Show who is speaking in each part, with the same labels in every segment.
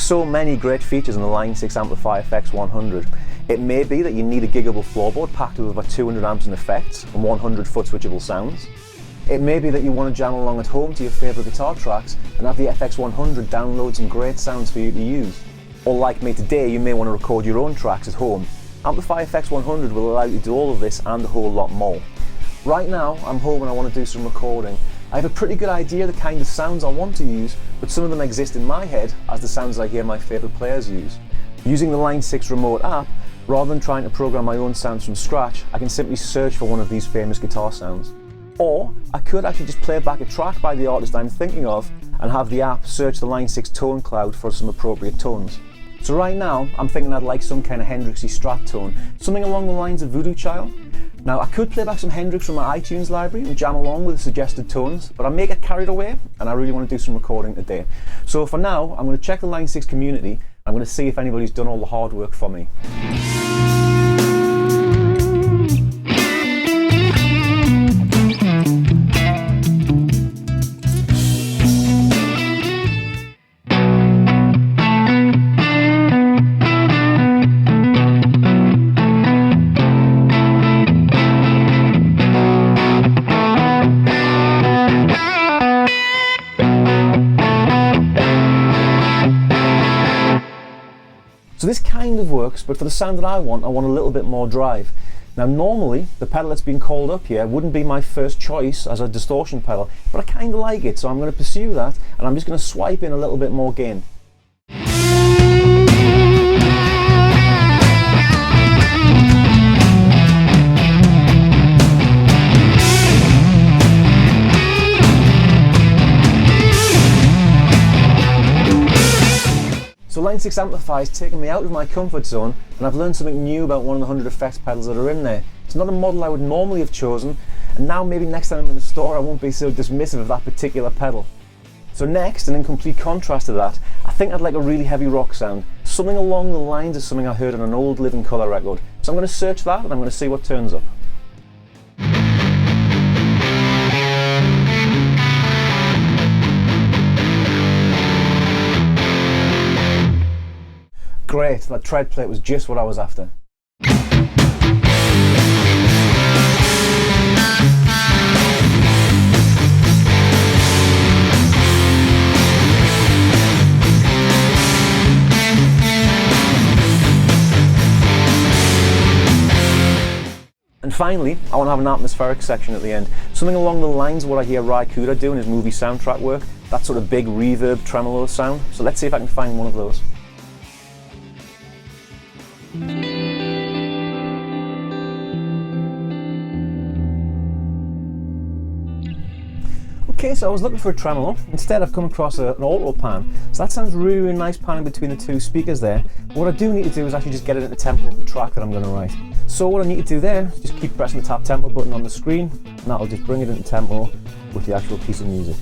Speaker 1: so many great features in the Line 6 AMPLIFi FX100. It may be that you need a giggable floorboard packed with about 200 amps in effects and 100 foot switchable sounds. It may be that you want to jam along at home to your favourite guitar tracks and have the FX100 download some great sounds for you to use. Or like me today, you may want to record your own tracks at home. AMPLIFi FX100 will allow you to do all of this and a whole lot more. Right now, I'm home and I want to do some recording. I have a pretty good idea of the kind of sounds I want to use, but some of them exist in my head as the sounds I hear my favourite players use. Using the Line 6 remote app, rather than trying to program my own sounds from scratch, I can simply search for one of these famous guitar sounds. Or I could actually just play back a track by the artist I'm thinking of and have the app search the Line 6 tone cloud for some appropriate tones. So right now, I'm thinking I'd like some kind of Hendrixy Strat tone, something along the lines of Voodoo Child. Now I could play back some Hendrix from my iTunes library and jam along with the suggested tones, but I may get carried away and I really want to do some recording today. So for now, I'm going to check the Line 6 community. I'm going to see if anybody's done all the hard work for me. So this kind of works, but for the sound that I want a little bit more drive. Now normally, the pedal that's been called up here wouldn't be my first choice as a distortion pedal, but I kind of like it, so I'm going to pursue that, and I'm just going to swipe in a little bit more gain. So Line 6 AMPLIFi has taken me out of my comfort zone, and I've learned something new about one of the 100 effects pedals that are in there. It's not a model I would normally have chosen, and now maybe next time I'm in the store I won't be so dismissive of that particular pedal. So next, and in complete contrast to that, I think I'd like a really heavy rock sound, something along the lines of something I heard on an old Living Colour record. So I'm going to search that and I'm going to see what turns up. Great, that tread plate was just what I was after. And finally, I want to have an atmospheric section at the end. Something along the lines of what I hear Ry Cooder do in his movie soundtrack work. That sort of big reverb tremolo sound. So let's see if I can find one of those. Okay, so I was looking for a tremolo. Instead I've come across an auto pan. So that sounds really, really nice panning between the two speakers there. What I do need to do is actually just get it at the tempo of the track that I'm going to write. So what I need to do there is just keep pressing the tap tempo button on the screen, and that'll just bring it into tempo with the actual piece of music.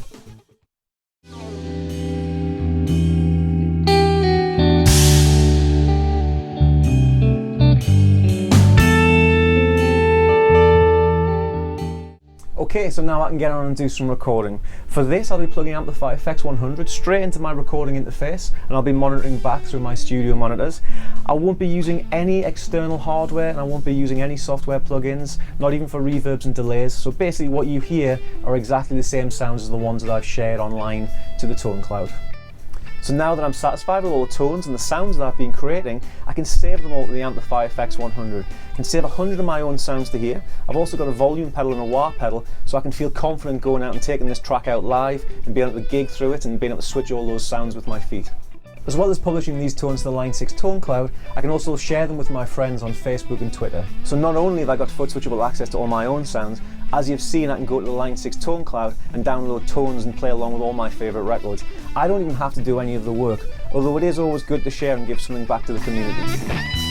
Speaker 1: Okay, so now I can get on and do some recording. For this, I'll be plugging AMPLIFi FX100 straight into my recording interface, and I'll be monitoring back through my studio monitors. I won't be using any external hardware, and I won't be using any software plugins, not even for reverbs and delays. So basically what you hear are exactly the same sounds as the ones that I've shared online to the tone cloud. So now that I'm satisfied with all the tones and the sounds that I've been creating, I can save them all to the AMPLIFi FX100. I can save 100 of my own sounds to here. I've also got a volume pedal and a wah pedal, so I can feel confident going out and taking this track out live and being able to gig through it and being able to switch all those sounds with my feet. As well as publishing these tones to the Line 6 tone cloud, I can also share them with my friends on Facebook and Twitter. So not only have I got foot switchable access to all my own sounds, as you've seen, I can go to the Line 6 tone cloud and download tones and play along with all my favourite records. I don't even have to do any of the work, although it is always good to share and give something back to the community.